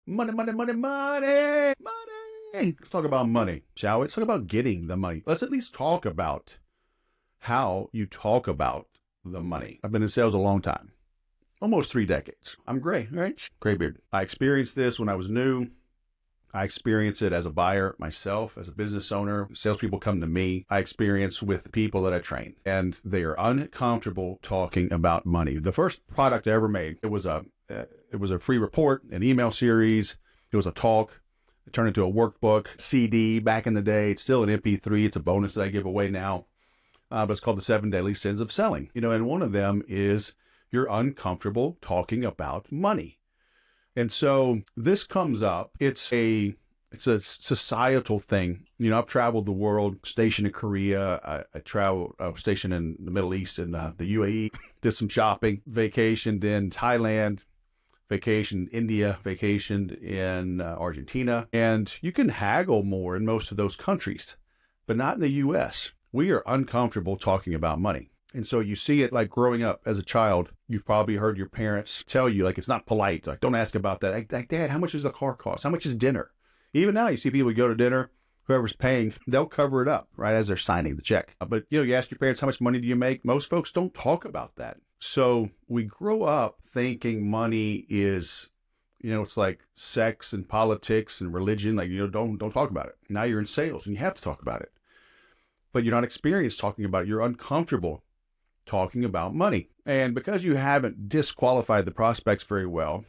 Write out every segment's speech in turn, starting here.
Money, money, money, money, money. Let's talk about money, shall we? Let's talk about getting the money. Let's at least talk about how you talk about the money. I've been in sales a long time, almost 3 decades. I'm gray, right? Gray beard. I experienced this when I was new. I experience it as a buyer myself, as a business owner. Salespeople come to me. I experience with people that I train, and they are uncomfortable talking about money. The first product I ever made, it was a free report, an email series. It was a talk. It turned into a workbook, CD back in the day. It's still an MP3. It's a bonus that I give away now. But it's called the 7 Deadly Sins of Selling. And one of them is you're uncomfortable talking about money. And so this comes up. It's a societal thing. I've traveled the world, stationed in Korea. I was stationed in the Middle East and the UAE, did some shopping, vacationed in Thailand, vacationed in India, vacationed in Argentina. And you can haggle more in most of those countries, but not in the U.S. We are uncomfortable talking about money. And so you see it like growing up as a child. You've probably heard your parents tell you, like, it's not polite. Like, don't ask about that. Like, Dad, how much does the car cost? How much is dinner? Even now, you see people go to dinner, whoever's paying, they'll cover it up, right, as they're signing the check. But, you ask your parents, how much money do you make? Most folks don't talk about that. So we grow up thinking money is, it's like sex and politics and religion. Like, don't talk about it. Now you're in sales and you have to talk about it. But you're not experienced talking about it. You're uncomfortable talking about money. And because you haven't disqualified the prospects very well,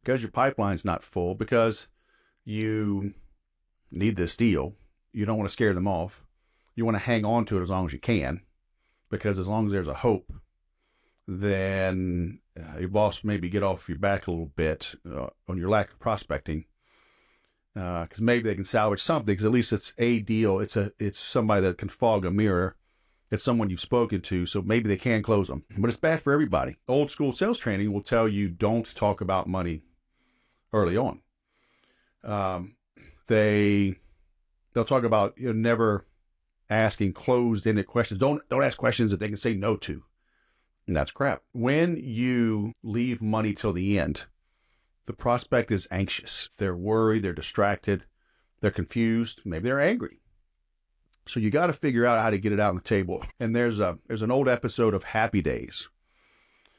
because your pipeline's not full, because you need this deal, you don't want to scare them off. You want to hang on to it as long as you can, because as long as there's a hope, then your boss maybe get off your back a little bit on your lack of prospecting, because maybe they can salvage something, because at least it's a deal. It's somebody that can fog a mirror. It's someone you've spoken to, so maybe they can close them. But it's bad for everybody. Old school sales training will tell you don't talk about money early on. They'll talk about never asking closed-ended questions. Don't ask questions that they can say no to. And that's crap. When you leave money till the end, the prospect is anxious. They're worried. They're distracted. They're confused. Maybe they're angry. So you got to figure out how to get it out on the table. And there's an old episode of Happy Days.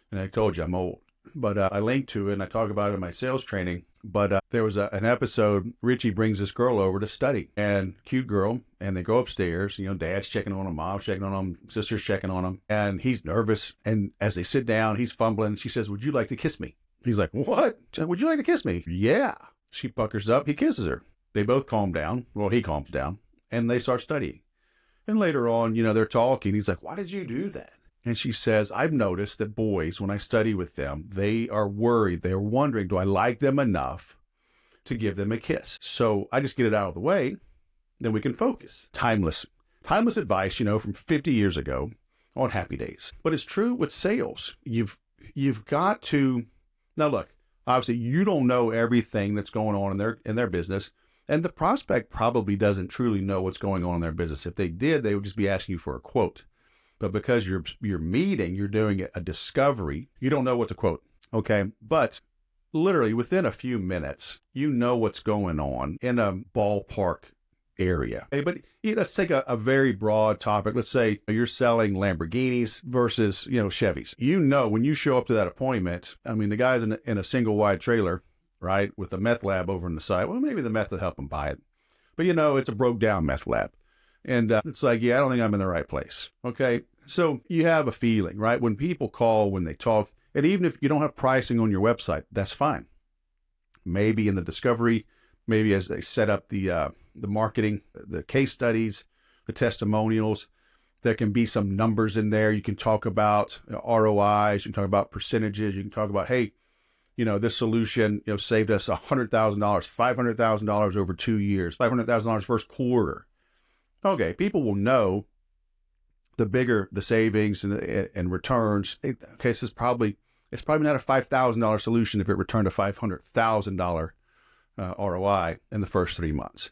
And I told you I'm old, but I linked to it and I talk about it in my sales training. But there was an episode, Richie brings this girl over to study, and cute girl, and they go upstairs. Dad's checking on him, mom's checking on him, sister's checking on him, and he's nervous. And as they sit down, he's fumbling. She says, "Would you like to kiss me?" He's like, "What? Would you like to kiss me?" "Yeah." She puckers up. He kisses her. They both calm down. Well, he calms down. And they start studying. And later on, they're talking. He's like, "Why did you do that?" And she says, "I've noticed that boys, when I study with them, they are worried. They're wondering, do I like them enough to give them a kiss? So I just get it out of the way, then we can focus." Timeless advice, from 50 years ago on Happy Days. But it's true with sales. You've got to, now look, obviously you don't know everything that's going on in their business. And the prospect probably doesn't truly know what's going on in their business. If they did, they would just be asking you for a quote. But because you're doing a discovery, you don't know what to quote. Okay. But literally within a few minutes, you know what's going on in a ballpark area. Okay, but let's take a very broad topic. Let's say you're selling Lamborghinis versus, Chevys. When you show up to that appointment, the guy's in a single wide trailer, right, with a meth lab over on the side. Well, maybe the meth will help him buy it. But, it's a broke down meth lab. And it's like, I don't think I'm in the right place. Okay. So you have a feeling, right? When people call, when they talk, and even if you don't have pricing on your website, that's fine. Maybe in the discovery, maybe as they set up the marketing, the case studies, the testimonials, there can be some numbers in there. You can talk about ROIs. You can talk about percentages. You can talk about, hey, this solution, saved us $100,000, $500,000 over 2 years, $500,000 first quarter. Okay, people will know the bigger the savings and returns. Okay, it's probably not a $5,000 solution if it returned a $500,000 ROI in the first 3 months.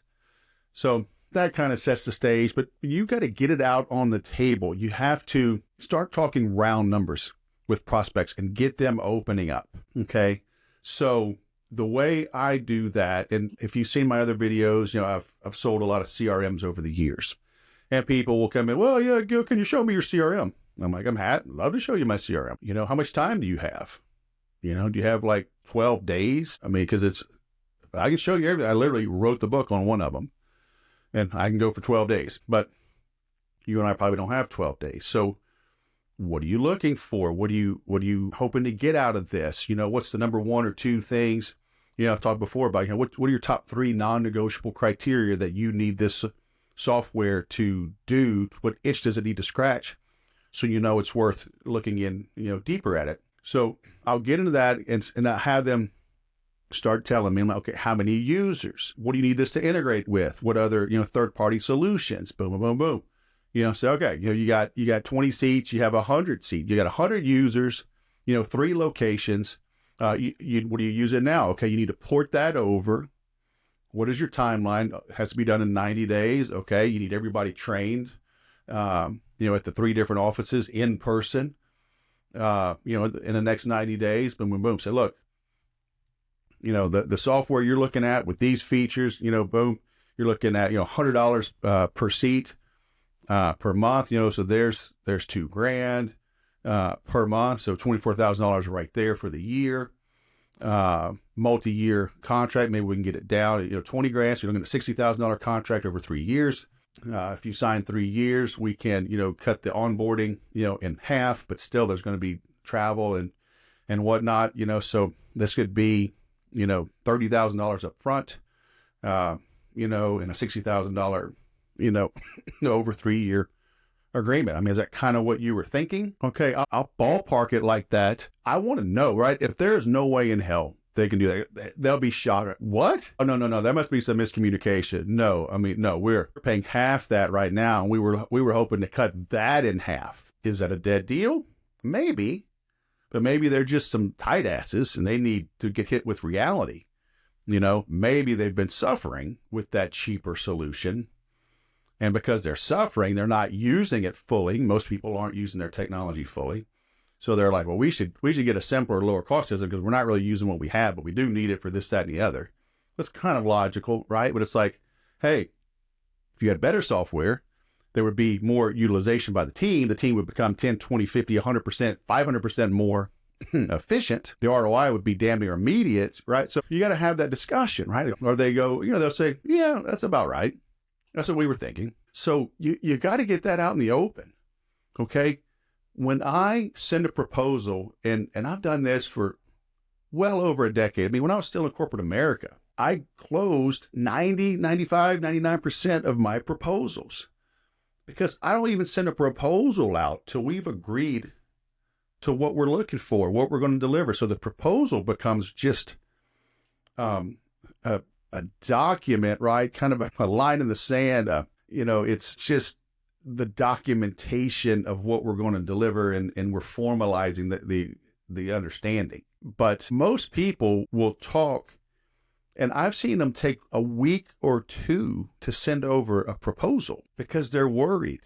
So that kind of sets the stage, but you got to get it out on the table. You have to start talking round numbers with prospects and get them opening up. Okay. So the way I do that, and if you've seen my other videos, I've sold a lot of CRMs over the years. And people will come in, well, yeah, can you show me your CRM? I'm like, love to show you my CRM. How much time do you have? Do you have like 12 days? I mean, because I can show you everything. I literally wrote the book on one of them, and I can go for 12 days. But you and I probably don't have 12 days. So what are you looking for? What are you hoping to get out of this? What's the number one or two things? I've talked before about, what are your top 3 non-negotiable criteria that you need this software to do? What itch does it need to scratch? So it's worth looking in, deeper at it. So I'll get into that and I have them start telling me, okay, how many users? What do you need this to integrate with? What other, third-party solutions? Boom, boom, boom, boom. So, okay, you got 20 seats, you have 100 seats, you got 100 users, 3 locations. What are you using now? Okay, you need to port that over. What is your timeline? It has to be done in 90 days. Okay, you need everybody trained, at the 3 different offices in person, in the next 90 days. Boom, boom, boom. Say, look, the software you're looking at with these features, boom, you're looking at, $100 per seat. Per month, so there's $2,000 per month, so $24,000 right there for the year. Multi-year contract, maybe we can get it down, $20,000. So you're looking at $60,000 contract over 3 years. If you sign 3 years, we can, cut the onboarding, in half, but still there's going to be travel and whatnot, so this could be, $30,000 up front, and a $60,000 over 3-year agreement. I mean, is that kind of what you were thinking? Okay, I'll ballpark it like that. I want to know, right? If there's no way in hell they can do that, they'll be shocked. What? Oh, no. There must be some miscommunication. No, we're paying half that right now, and we were hoping to cut that in half. Is that a dead deal? Maybe, but maybe they're just some tight asses and they need to get hit with reality. Maybe they've been suffering with that cheaper solution. And because they're suffering, they're not using it fully. Most people aren't using their technology fully. So they're like, well, we should get a simpler, lower cost system because we're not really using what we have, but we do need it for this, that, and the other. That's kind of logical, right? But it's like, hey, if you had better software, there would be more utilization by the team. The team would become 10, 20, 50, 100%, 500% more efficient. The ROI would be damn near immediate, right? So you got to have that discussion, right? Or they go, they'll say, yeah, that's about right. That's what we were thinking. So you got to get that out in the open, okay? When I send a proposal, and I've done this for well over a decade. I mean, when I was still in corporate America, I closed 90, 95, 99% of my proposals because I don't even send a proposal out till we've agreed to what we're looking for, what we're going to deliver. So the proposal becomes just a document, right? Kind of a line in the sand. It's just the documentation of what we're going to deliver, and we're formalizing the understanding. But most people will talk, and I've seen them take a week or 2 to send over a proposal because they're worried.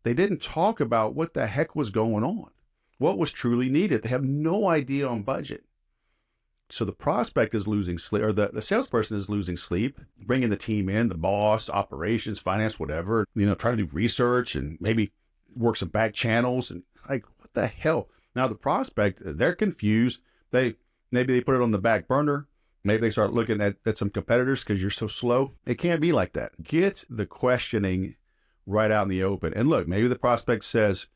They didn't talk about what the heck was going on, what was truly needed. They have no idea on budget. So the prospect is losing sleep, or the salesperson is losing sleep, bringing the team in, the boss, operations, finance, whatever, trying to do research and maybe work some back channels. And like, what the hell? Now the prospect, they're confused. Maybe they put it on the back burner. Maybe they start looking at some competitors because you're so slow. It can't be like that. Get the questioning right out in the open. And look, maybe the prospect says,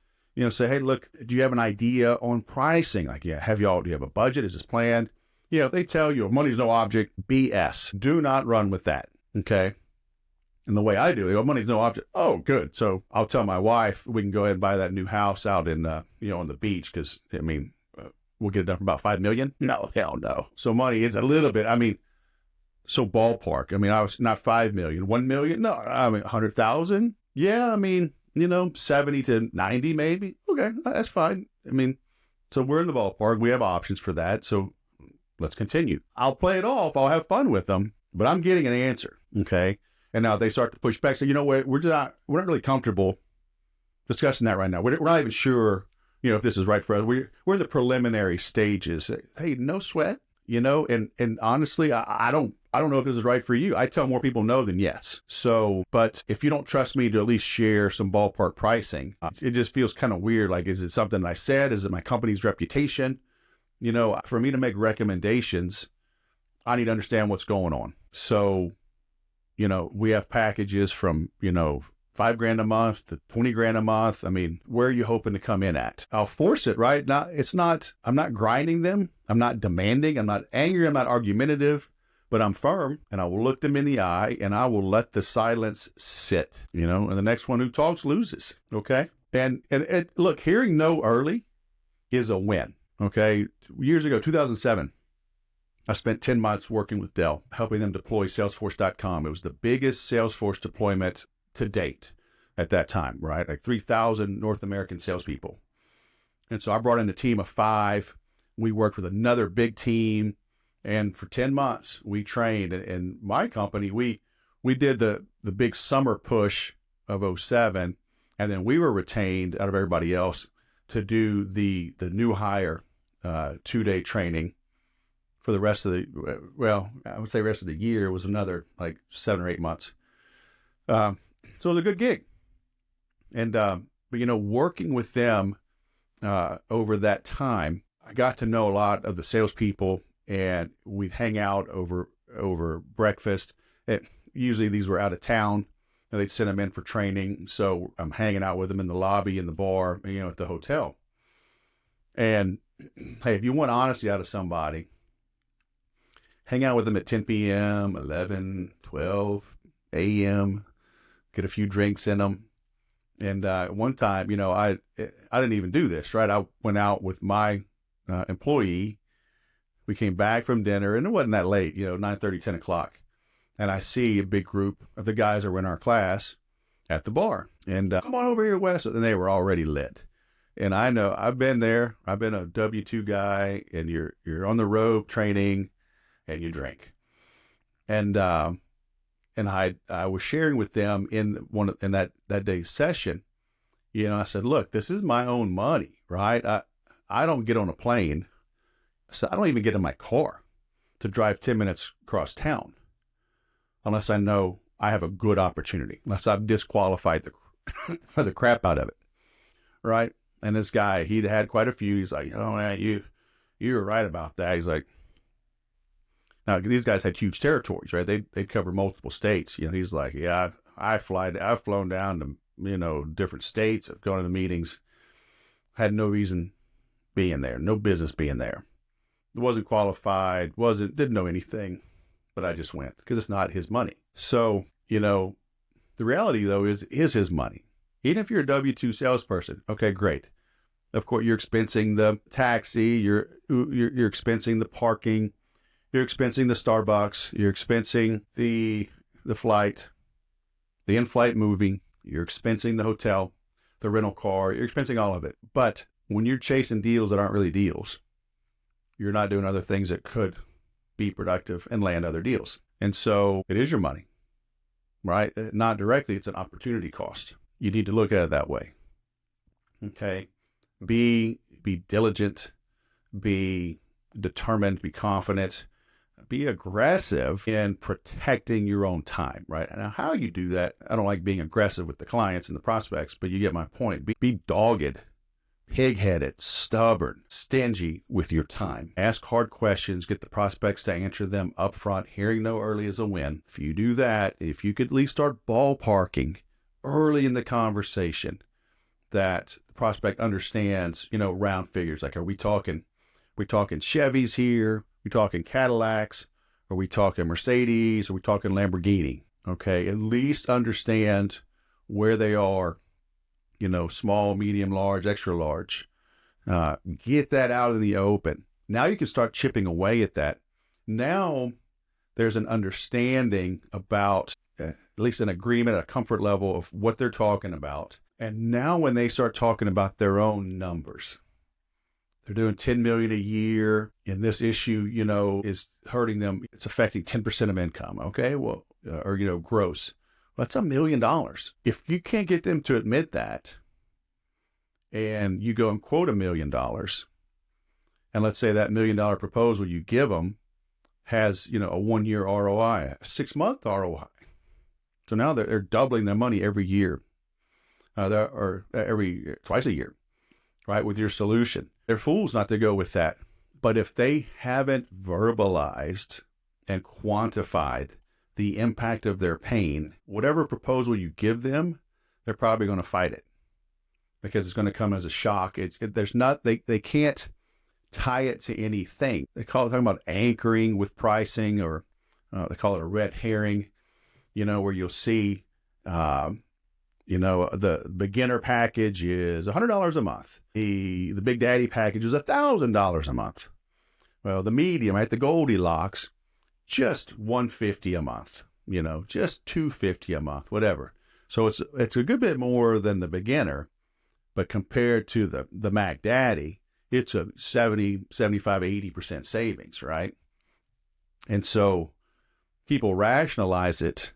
say, hey, look, do you have an idea on pricing? Like, yeah, do you have a budget? Is this planned? If they tell you money's no object, BS. Do not run with that, okay? And the way I do it, money's no object. Oh, good. So I'll tell my wife we can go ahead and buy that new house out in, on the beach because, we'll get it done for about $5 million. No, hell no. So money is a little bit, so ballpark. I was not 5 million, 1 million. No, 100,000. Yeah, 70 to 90 maybe. Okay, that's fine. So we're in the ballpark. We have options for that. So let's continue. I'll play it off. I'll have fun with them, but I'm getting an answer. Okay. And now they start to push back. So, we're not really comfortable discussing that right now. We're not even sure, if this is right for us. We're in the preliminary stages. Hey, no sweat. and honestly, I don't know if this is right for you. I tell more people no than yes. So, but if you don't trust me to at least share some ballpark pricing, it just feels kind of weird. Like, is it something I said? Is it my company's reputation? For me to make recommendations, I need to understand what's going on. So, we have packages from, $5,000 a month to 20 grand a month. I mean, where are you hoping to come in at? I'll force it, right? I'm not grinding them. I'm not demanding. I'm not angry. I'm not argumentative, but I'm firm, and I will look them in the eye, and I will let the silence sit, and the next one who talks loses. Okay. And look, hearing no early is a win. Okay. Years ago, 2007, I spent 10 months working with Dell, helping them deploy Salesforce.com. It was the biggest Salesforce deployment to date at that time, right? Like 3,000 North American salespeople. And so I brought in a team of 5. We worked with another big team. And for 10 months, we trained. And my company, we did the big summer push of '07. And then we were retained out of everybody else to do the new hire 2-day training for the rest of I would say rest of the year. It was another like 7 or 8 months. So it was a good gig. And, but working with them over that time, I got to know a lot of the salespeople, and we'd hang out over breakfast. Usually these were out of town, and they'd send them in for training. So I'm hanging out with them in the lobby, in the bar, at the hotel. And hey, if you want honesty out of somebody, hang out with them at 10 p.m., 11, 12 a.m., get a few drinks in them. And one time, I didn't even do this, right? I went out with my employee. We came back from dinner, and it wasn't that late, 9:30, 10 o'clock. And I see a big group of the guys that were in our class at the bar. And come on over here, Wes. And they were already lit. And I know, I've been there. I've been a W-2 guy, and you're on the road training, and you drink. And I was sharing with them in that day's session. I said, look, this is my own money, right? I don't get on a plane. So I don't even get in my car to drive 10 minutes across town unless I know I have a good opportunity, unless I've disqualified the crap out of it, right? And this guy, he'd had quite a few. He's like, man, you were right about that. He's like, now these guys had huge territories, right? They'd cover multiple states. He's like, yeah, I've flown down to, different states. I've gone to the meetings, had no reason being there, no business being there. Wasn't qualified, didn't know anything, but I just went because it's not his money. So, the reality though is his money. Even if you're a W-2 salesperson, okay, great. Of course, you're expensing the taxi, you're expensing the parking, you're expensing the Starbucks, you're expensing the flight, the in-flight movie, you're expensing the hotel, the rental car, you're expensing all of it. But when you're chasing deals that aren't really deals, you're not doing other things that could be productive and land other deals. And so it is your money, right? Not directly, it's an opportunity cost. You need to look at it that way. Okay. Be diligent, be determined, be confident, be aggressive in protecting your own time, right? Now, how you do that, I don't like being aggressive with the clients and the prospects, but you get my point. Be dogged, pig-headed, stubborn, stingy with your time. Ask hard questions, get the prospects to answer them up front. Hearing no early is a win. If you do that, if you could at least start ballparking early in the conversation that the prospect understands, round figures. Like, are we talking Chevys here? We talking Cadillacs? Are we talking Mercedes? Are we talking Lamborghini? Okay, at least understand where they are, small, medium, large, extra large. Get that out in the open. Now you can start chipping away at that. Now there's an understanding about, at least an agreement, a comfort level of what they're talking about. And now when they start talking about their own numbers, they're doing 10 million a year, and this issue, is hurting them. It's affecting 10% of income. Okay. Well, or, gross. Well, that's $1 million. If you can't get them to admit that, and you go and quote $1 million, and let's say that $1 million proposal you give them has, a 1-year ROI, a 6-month ROI. So now they're doubling their money every year, or twice a year, right? With your solution. They're fools not to go with that. But if they haven't verbalized and quantified the impact of their pain, whatever proposal you give them, they're probably going to fight it because it's going to come as a shock. They can't tie it to anything. Talking about anchoring with pricing, or they call it a red herring, where you'll see, the beginner package is $100 a month. The Big Daddy package is $1,000 a month. Well, the medium, right, the Goldilocks, just $150 a month, just $250 a month, whatever. So it's a good bit more than the beginner, but compared to the Mac Daddy, it's a 70, 75, 80% savings, right? And so people rationalize it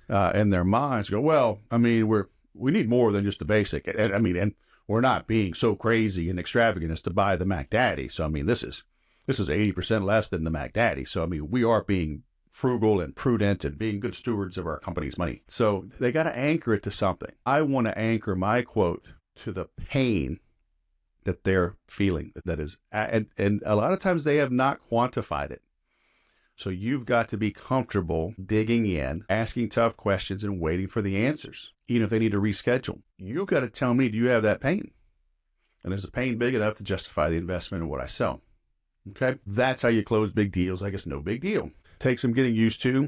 in their minds, go, well, I mean, we need more than just the basic. And we're not being so crazy and extravagant as to buy the Mac Daddy. So, I mean, this is 80% less than the Mac Daddy. So, I mean, we are being frugal and prudent and being good stewards of our company's money. So they got to anchor it to something. I want to anchor my quote to the pain that they're feeling. That is, and a lot of times they have not quantified it. So you've got to be comfortable digging in, asking tough questions, and waiting for the answers. Even if they need to reschedule, you've got to tell me, do you have that pain? And is the pain big enough to justify the investment in what I sell? Okay, that's how you close big deals. I guess no big deal. Takes some getting used to.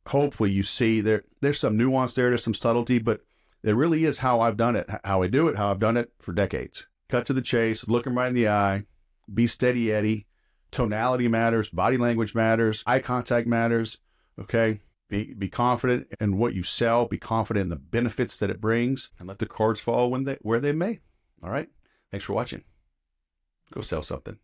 Hopefully you see there's some nuance there, there's some subtlety, but it really is how I've done it, how I do it, how I've done it for decades. Cut to the chase, look them right in the eye, be steady Eddie. Tonality matters, body language matters, eye contact matters, okay? Be confident in what you sell, be confident in the benefits that it brings, and let the cards fall where they may. All right? Thanks for watching. Go sell something.